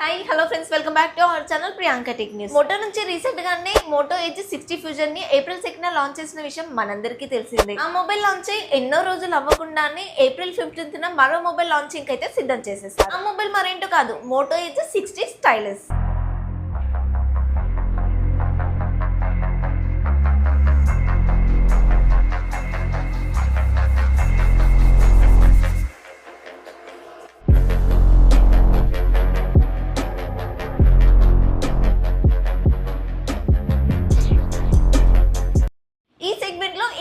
Hi hello friends, welcome back to our channel Priyanka tech news. Moto నుంచి recent గానే Moto Edge 60 Fusion ని April 2న launch చేసిన విషయం మనందరికీ తెలిసిందే. ఆ మొబైల్ లాంచ్ ఎన్నో రోజులు అవ్వకుండానే ఏప్రిల్ 15న మరో మొబైల్ లాంచింగ్ అయితే సిద్ధం చేసేస్తారు. ఆ మొబైల్ మరేంటో కాదు, మోటో ఎడ్జ్ 60 స్టైలస్.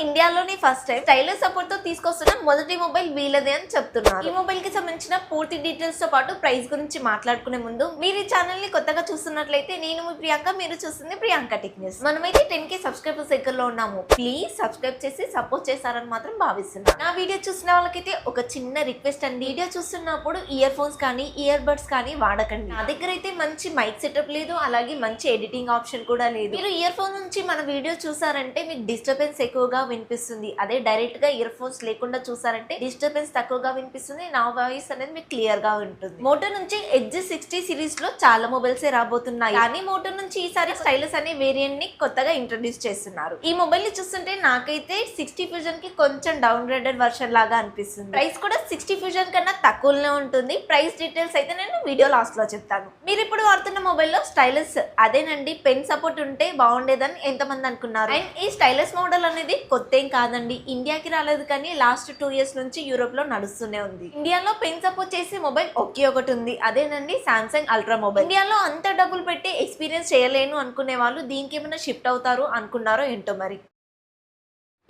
ఇండియాలోని ఫస్ట్ టైం స్టైలస్ సపోర్ట్ తో తీసుకొస్తున్న మొదటి మొబైల్ వీలదే అని చెప్తున్నారు. ఈ మొబైల్ కి సంబంధించిన పూర్తి డీటెయిల్స్ తో పాటు ప్రైస్ గురించి మాట్లాడుకునే ముందు మీరు ఈ ఛానల్ ని కొత్తగా చూస్తున్నట్లయితే నేను మీ ప్రియాంక, మీరు చూస్తుంది ప్రియాంక టెక్ న్యూస్. మనమైతే 10K సబ్స్క్రైబర్స్ దగ్గరలో ఉన్నాము. ప్లీజ్ సబ్స్క్రైబ్ చేసి సపోర్ట్ చేస్తారని మాత్రం భావిస్తున్నాను. నా వీడియో చూసిన వాళ్ళకైతే ఒక చిన్న రిక్వెస్ట్ అండి, వీడియో చూస్తున్నప్పుడు ఇయర్ ఫోన్స్ కానీ ఇయర్ బడ్స్ కానీ వాడకండి. నా దగ్గర అయితే మంచి మైక్ సెటప్ లేదు, అలాగే మంచి ఎడిటింగ్ ఆప్షన్ కూడా లేదు. మీరు ఇయర్ ఫోన్ నుంచి మన వీడియో చూసారంటే మీకు డిస్టర్బెన్స్ ఎక్కువగా వినిపిస్తుంది. అదే డైరెక్ట్ గా ఇయర్ ఫోన్స్ లేకుండా చూసారంటే డిస్టర్బెన్స్ తక్కువగా వినిపిస్తుంది. నా వాయిస్ అనేది మీకు క్లియర్ గా ఉంటుంది. మోటో నుంచి ఎడ్జ్ 60 సిరీస్ లో చాలా మొబైల్స్ రాబోతున్నాయి, కానీ మోటో నుంచి ఈసారి స్టైలస్ అనే వేరియంట్ ని కొత్తగా ఇంట్రడ్యూస్ చేస్తున్నారు. ఈ మొబైల్ ని చూస్తుంటే నాకైతే 60 ఫ్యూజన్ కి కొంచెం డౌన్ గ్రేడెడ్ వర్షన్ లాగా అనిపిస్తుంది. ప్రైస్ కూడా 60 ఫ్యూజన్ కన్నా తక్కువనే ఉంటుంది. ప్రైస్ డీటెయిల్స్ అయితే నేను వీడియో లాస్ట్ లో చెప్తాను. మీరు ఇప్పుడు వాడుతున్న మొబైల్లో స్టైలస్ అదేనండి, పెన్ సపోర్ట్ ఉంటే బాగుండేదని ఎంతమంది అనుకున్నారు. అండ్ ఈ స్టైలస్ మోడల్ అనేది కొత్త ఏం కాదండి, ఇండియాకి రాలేదు, కానీ లాస్ట్ 2 ఇయర్స్ నుంచి యూరోప్ లో నడుస్తూనే ఉంది. ఇండియాలో పెన్ సపోర్ట్ చేసే మొబైల్ ఒకే ఒకటి ఉంది, అదేనండి సామ్సంగ్ అల్ట్రా మొబైల్. ఇండియాలో అంత డబ్బులు పెట్టి ఎక్స్పీరియన్స్ చేయలేను అనుకునే వాళ్ళు దీనికి ఏమైనా షిఫ్ట్ అవుతారు అనుకున్నారో ఏంటో మరి.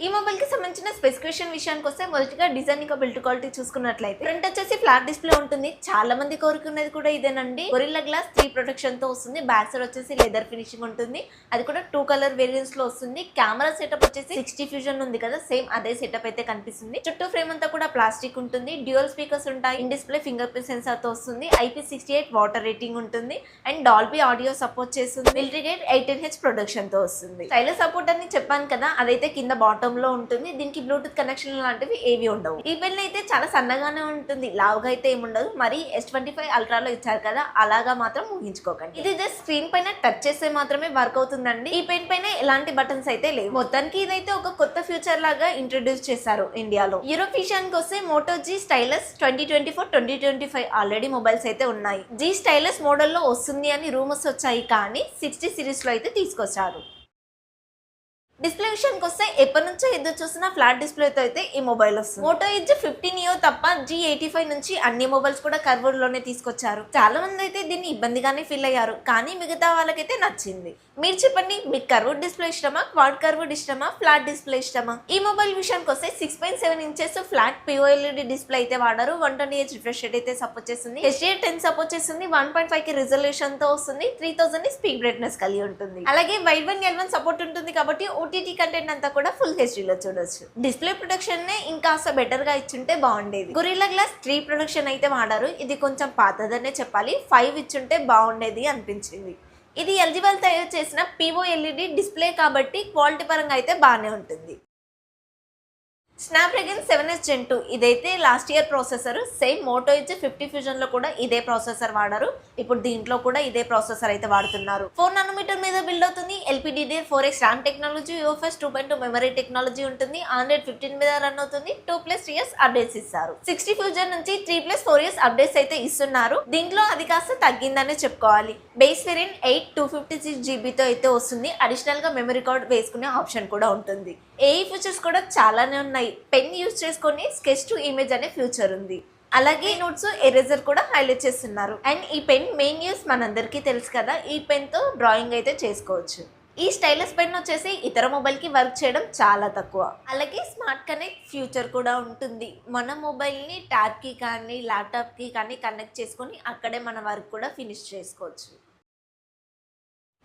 ఈ మొబైల్ కి సంబంధించిన స్పెసిఫికేషన్ విషయానికి వస్తే మొదటిగా డిజైన్ ఇంకా బిల్డ్ క్వాలిటీ చూసుకున్నట్లయితే ఫ్రంట్ వచ్చేసి ఫ్లాట్ డిస్ప్లే ఉంటుంది. చాలా మంది కోరుకునేది కూడా ఇదేనండి. గొరిల్లా గ్లాస్ 3 ప్రొటెక్షన్ తో వస్తుంది. బ్యాక్ సైడ్ వచ్చేసి లెదర్ ఫినిషింగ్ ఉంటుంది, అది కూడా 2 కలర్ వేరియంట్స్ లో వస్తుంది. కెమెరా సెటప్ వచ్చేసి 60 ఫ్యూజన్ ఉంది కదా, సేమ్ అదే సెటప్ అయితే కనిపిస్తుంది. చుట్టూ ఫ్రేమ్ అంతా కూడా ప్లాస్టిక్ ఉంటుంది. డ్యూయల్ స్పీకర్స్ ఉంటాయి. In display finger print censor తో వస్తుంది. IP68 వాటర్ రేటింగ్ ఉంటుంది. అండ్ డాల్బీ ఆడియో సపోర్ట్ చేస్తుంది. మిలిటరీ గేట్ 18H ప్రొడక్షన్ తో వస్తుంది. స్టైలస్ సపోర్ట్ అని చెప్పాను కదా, అదైతే కింద బాటమ్ లో ఉంటుంది. దీనికి బ్లూటూత్ కనెక్షన్ లాంటివి ఏవి ఉండవు. ఈ పెన్ అయితే చాలా సన్నగానే ఉంటుంది, లావుగా అయితే ఏముండదు. మరి S25 అల్ట్రాలో ఇచ్చారు కదా, అలాగా మాత్రం ఊహించుకోకండి. ఇది జస్ట్ స్క్రీన్ పైన టచ్ చేస్తే మాత్రమే వర్క్ అవుతుందండి. ఈ పెన్ పైన ఎలాంటి బటన్స్ అయితే లేవు. మొత్తానికి ఇదైతే ఒక కొత్త ఫ్యూచర్ లాగా ఇంట్రడ్యూస్ చేశారు ఇండియాలో. యూరోప్ విషయానికి వస్తే moto G stylus 2024-2025 already mobiles అయితే ఉన్నాయి. జీ స్టైలస్ మోడల్లో వస్తుంది అని రూమర్స్ వచ్చాయి, కానీ 60 సిరీస్ లో అయితే తీసుకొచ్చారు. డిస్ప్లే విషయానికి వస్తే ఎప్పటి నుంచో ఎదురు చూసిన ఫ్లాట్ డిస్ప్లేతో అయితే ఈ మొబైల్ వస్తుంది. మోటో ఎడ్జ్ 15 తప్ప G85 నుంచి అన్ని మొబైల్స్ కూడా కర్వ్డ్ లోనే తీసుకొచ్చారు. చాలా మంది అయితే దీన్ని ఇబ్బందిగానే ఫీల్ అయ్యారు, కానీ మిగతా వాళ్ళకైతే నచ్చింది. మీరు చెప్పండి, మీకు కర్వ్డ్ డిస్ప్లే ఇష్టమా, క్వాడ్ కర్వ్డ్ ఇష్టమా, ఫ్లాట్ డిస్ప్లే ఇష్టమా? ఈ మొబైల్ విషయానికి వస్తే 6.7 ఇంచెస్ ఫ్లాట్ POLED డిస్ప్లే అయితే వాడారు. 120Hz రిఫ్రెష్ రేట్ అయితే సపోర్ట్ చేస్తుంది. HDR10 సపోర్ట్ చేస్తుంది. 1.5K రిజల్యూషన్ తో వస్తుంది. 3000 స్పీక్ బ్రైట్నెస్ కలిగి ఉంటుంది. అలాగే వైడ్ 1L1 సపోర్ట్ ఉంటుంది కాబట్టి OTT కంటెంట్ అంతా కూడా ఫుల్ హెచ్డీలో చూడొచ్చు. డిస్ప్లే ప్రొటెక్షన్ నే ఇంకాస్త బెటర్ గా ఇచ్చుంటే బాగుండేది. గొరిల్లా గ్లాస్ 3 ప్రొటెక్షన్ అయితే వాడారు. ఇది కొంచెం పాతదనే చెప్పాలి. 5 ఇచ్చుంటే బాగుండేది అనిపించింది. ఇది LG వాళ్ళు తయారు చేసిన POLED డిస్ప్లే కాబట్టి క్వాలిటీ పరంగా అయితే బాగానే ఉంటుంది. స్నాప్డ్రాగన్ 7S Gen 2 ఇదైతే last year processor. Same moto edge 50 fusion లో కూడా ఇదే ప్రాసెసర్ వాడారు. ఇప్పుడు దీంట్లో కూడా ఇదే ప్రాసెసర్ అయితే వాడుతున్నారు. 4 నానోమీటర్ మీద బిల్డ్ అవుతుంది. LPDDR4X RAM technology, UFS 2.2 memory technology ఉంటుంది. Android 15 మీద రన్ అవుతుంది. 2+ years అప్డేట్స్ ఇస్తారు. 60 ఫ్యూజన్ నుంచి 3+4 years అప్డేట్స్ అయితే ఇస్తున్నారు. దీంట్లో అది కాస్త తగ్గిందనే చెప్పుకోవాలి. బేస్ వేరియంట్ 256GB తో అయితే వస్తుంది. అడిషనల్ గా మెమరీ కార్డ్ వేసుకునే ఆప్షన్ కూడా ఉంటుంది. AI ఫీచర్స్ కూడా చాలానే ఉన్నాయి. పెన్ యూజ్ చేసుకొని స్కెచ్ టు ఇమేజ్ అనే ఫ్యూచర్ ఉంది. అలాగే నోట్స్, ఎరేజర్ కూడా హైలైట్ చేస్తున్నారు. అండ్ ఈ పెన్ మెయిన్ యూస్ మనందరికీ తెలుసు కదా, ఈ పెన్ తో డ్రాయింగ్ అయితే చేసుకోవచ్చు. ఈ స్టైలస్ పెన్ వచ్చేసి ఇతర మొబైల్ కి వర్క్ చేయడం చాలా తక్కువ. అలాగే స్మార్ట్ కనెక్ట్ ఫ్యూచర్ కూడా ఉంటుంది. మన మొబైల్ ని ట్యాబ్ కి కానీ ల్యాప్టాప్ కి కానీ కనెక్ట్ చేసుకొని అక్కడే మన వర్క్ కూడా ఫినిష్ చేసుకోవచ్చు.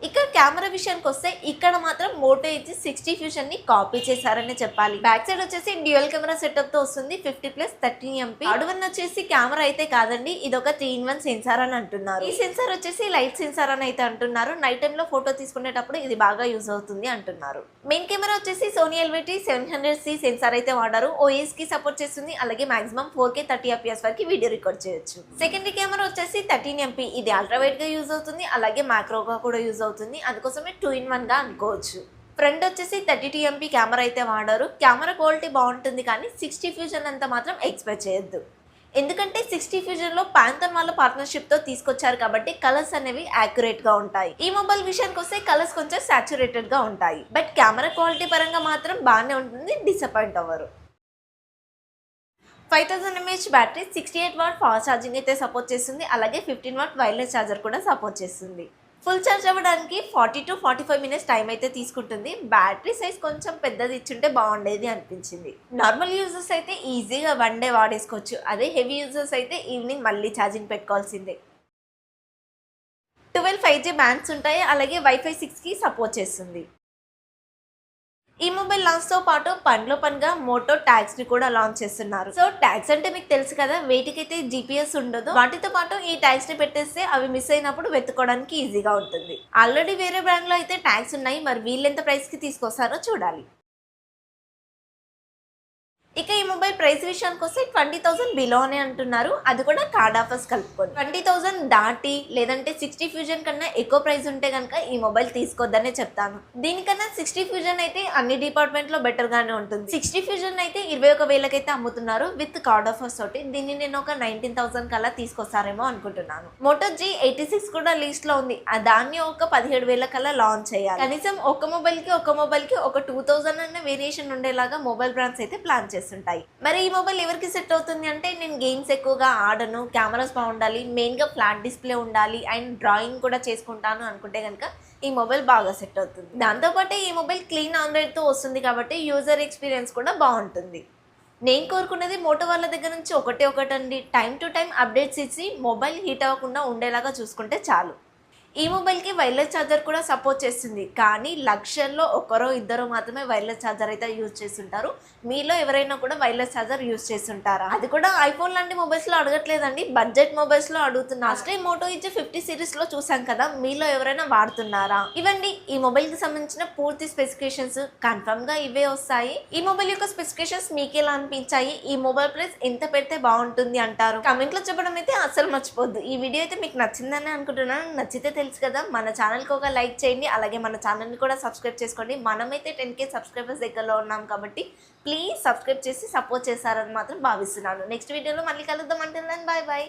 ఇక కెమెరా విషయానికి వస్తే ఇక్కడ మాత్రం మోటో G 60 ఫ్యూజన్ ని కాపీ చేశారని చెప్పాలి. బ్యాక్ సైడ్ వచ్చేసి డ్యూయల్ కెమెరా సెటప్ తో వస్తుంది 50+13MP. అడుగున్న వచ్చేసి కెమెరా అయితే కాదండి, ఇది ఒక 3-in-1 సెన్సార్ అని అంటున్నారు. ఈ సెన్సార్ వచ్చేసి లైట్ సెన్సార్ అని అయితే అంటున్నారు. నైట్ టైమ్ లో ఫోటో తీసుకునేటప్పుడు ఇది బాగా యూజ్ అవుతుంది అంటున్నారు. మెయిన్ కెమెరా వచ్చేసి సోనీ LVT 700C సెన్సార్ అయితే వాడారు. OIS కి సపోర్ట్ చేస్తుంది. అలాగే మాక్సిమం 4K 30fps వరకు వీడియో రికార్డ్ చేయొచ్చు. సెకండరీ కెమెరా వచ్చేసి 13MP. ఇది అల్ట్రా వైడ్ గా యూజ్ అవుతుంది. అలాగే మ్యాక్రోగా కూడా యూజ్ అవుతుంది. అందుకోసమే 2-in-1 గా అనుకోవచ్చు. ఫ్రంట్ వచ్చేసి 32MP కెమెరా అయితే వాడారు. కెమెరా క్వాలిటీ బాగుంటుంది, కానీ 60 ఫ్యూజన్ అంత మాత్రం ఎక్స్పెక్ట్ చేయొద్దు. ఎందుకంటే 60 ఫ్యూజన్ లో పాంథన్ వాళ్ళ పార్ట్నర్షిప్ తో తీసుకొచ్చారు కాబట్టి కలర్స్ అనేవి యాక్యురేట్ గా ఉంటాయి. ఈ మొబైల్ విషయానికి వస్తే కలర్స్ కొంచెం సాచురేటెడ్ గా ఉంటాయి. బట్ కెమెరా క్వాలిటీ పరంగా మాత్రం బాగానే ఉంటుంది, డిసప్పాయింట్ అవ్వరు. 5000 mAh battery, 68W fast charging అయితే సపోర్ట్ చేస్తుంది. అలాగే 15W వైర్లెస్ ఛార్జర్ కూడా సపోర్ట్ చేస్తుంది. ఫుల్ ఛార్జ్ అవ్వడానికి 40 to 45 minutes టైం అయితే తీసుకుంటుంది. బ్యాటరీ సైజ్ కొంచెం పెద్దది ఇచ్చుంటే బాగుండేది అనిపించింది. నార్మల్ యూజర్స్ అయితే ఈజీగా 1 day వాడేసుకోవచ్చు. అదే హెవీ యూజర్స్ అయితే ఈవినింగ్ మళ్ళీ ఛార్జింగ్ పెట్టుకోవాల్సిందే. 12 5G బ్యాండ్స్ ఉంటాయి. అలాగే Wi-Fi 6కి సపోర్ట్ చేస్తుంది. ఈ మొబైల్ లాంచ్ తో పాటు పనిలో పనిగా మోటో ట్యాగ్స్ ని కూడా లాంచ్ చేస్తున్నారు. సో ట్యాగ్స్ అంటే మీకు తెలుసు కదా, వేటికైతే GPS ఉండదు. వాటితో పాటు ఈ ట్యాగ్స్ ని పెట్టేస్తే అవి మిస్ అయినప్పుడు వెతుకోవడానికి ఈజీగా ఉంటుంది. ఆల్రెడీ వేరే బ్రాండ్ లో అయితే ట్యాగ్స్ ఉన్నాయి. మరి వీళ్ళెంత ప్రైస్ కి తీసుకొస్తారో చూడాలి. ఇక ఈ మొబైల్ ప్రైస్ విషయానికి వస్తే 20,000 బిలో అని అంటున్నారు. అది కూడా కార్డ్ ఆఫర్స్ కలుపుకొని. 20,000 దాటి లేదంటే 60 ఫ్యూజన్ కన్నా ఎక్కువ ప్రైస్ ఉంటే కనుక ఈ మొబైల్ తీసుకోవద్దనే చెప్తాను. దీనికన్నా 60 ఫ్యూజన్ అయితే అన్ని డిపార్ట్మెంట్ లో బెటర్ గానే ఉంటుంది. 60 ఫ్యూజన్ అయితే 21,000 అయితే అమ్ముతున్నారు విత్ కార్డ్ ఆఫర్స్ తోటి. దీన్ని నేను ఒక 19,000 కల్లా తీసుకొస్తారేమో అనుకుంటున్నాను. మోటో G86 కూడా లిస్ట్ లో ఉంది. దాన్ని ఒక 17,000 కల్లా లాంచ్ చేయాలి. కనీసం ఒక మొబైల్ కి ఒక 2,000 అన్న వేరియేషన్ ఉండేలాగా మొబైల్ బ్రాండ్స్ అయితే ప్లాన్ చేస్తారు. మరి ఈ మొబైల్ ఎవరికి సెట్ అవుతుంది అంటే, నేను గేమ్స్ ఎక్కువగా ఆడను, కెమెరాస్ బాగుండాలి, మెయిన్ గా ఫ్లాట్ డిస్ప్లే ఉండాలి అండ్ డ్రాయింగ్ కూడా చేసుకుంటాను అనుకుంటే కనుక ఈ మొబైల్ బాగా సెట్ అవుతుంది. దాంతోపాటు ఈ మొబైల్ క్లీన్ ఆండ్రాయిడ్ తో వస్తుంది కాబట్టి యూజర్ ఎక్స్పీరియన్స్ కూడా బాగుంటుంది. నేను కోరుకునేది మోటో వాళ్ళ దగ్గర నుంచి ఒకటండి, టైం టు టైం అప్డేట్స్ ఇచ్చి మొబైల్ హీట్ అవ్వకుండా ఉండేలాగా చూసుకుంటే చాలు. ఈ మొబైల్కి వైర్లెస్ ఛార్జర్ కూడా సపోర్ట్ చేస్తుంది. కానీ లక్షల్లో ఒకరో ఇద్దరు మాత్రమే వైర్లెస్ ఛార్జర్ అయితే యూజ్ చేస్తుంటారు. మీలో ఎవరైనా కూడా వైర్లెస్ ఛార్జర్ యూజ్ చేస్తుంటారా? అది కూడా ఐఫోన్ లాంటి మొబైల్స్లో అడగట్లేదండి, బడ్జెట్ మొబైల్స్లో అడుగుతున్నా. లాస్ట్ టైం మోటో G 50 సిరీస్లో చూసాం కదా, మీలో ఎవరైనా వాడుతున్నారా? ఇవండి ఈ మొబైల్కి సంబంధించిన పూర్తి స్పెసిఫికేషన్స్. కన్ఫర్మ్గా ఇవే వస్తాయి. ఈ మొబైల్ యొక్క స్పెసిఫికేషన్స్ మీకు ఎలా అనిపించాయి? ఈ మొబైల్ ప్రైస్ ఎంత పెడితే బాగుంటుంది అంటారు? కమెంట్లో చెప్పడం అయితే అసలు మర్చిపోద్దు. ఈ వీడియో అయితే మీకు నచ్చిందని అనుకుంటున్నాను. నచ్చితే తెలుసు కదా, మన ఛానల్కి ఒక లైక్ చేయండి. అలాగే మన ఛానల్ని కూడా సబ్స్క్రైబ్ చేసుకోండి. మనమైతే 10K సబ్స్క్రైబర్స్ దగ్గరలో ఉన్నాం కాబట్టి ప్లీజ్ సబ్స్క్రైబ్ చేసి సపోర్ట్ చేస్తారని మాత్రం భావిస్తున్నాను. నెక్స్ట్ వీడియోలో మళ్ళీ కలుద్దాం. అంటే బాయ్ బాయ్.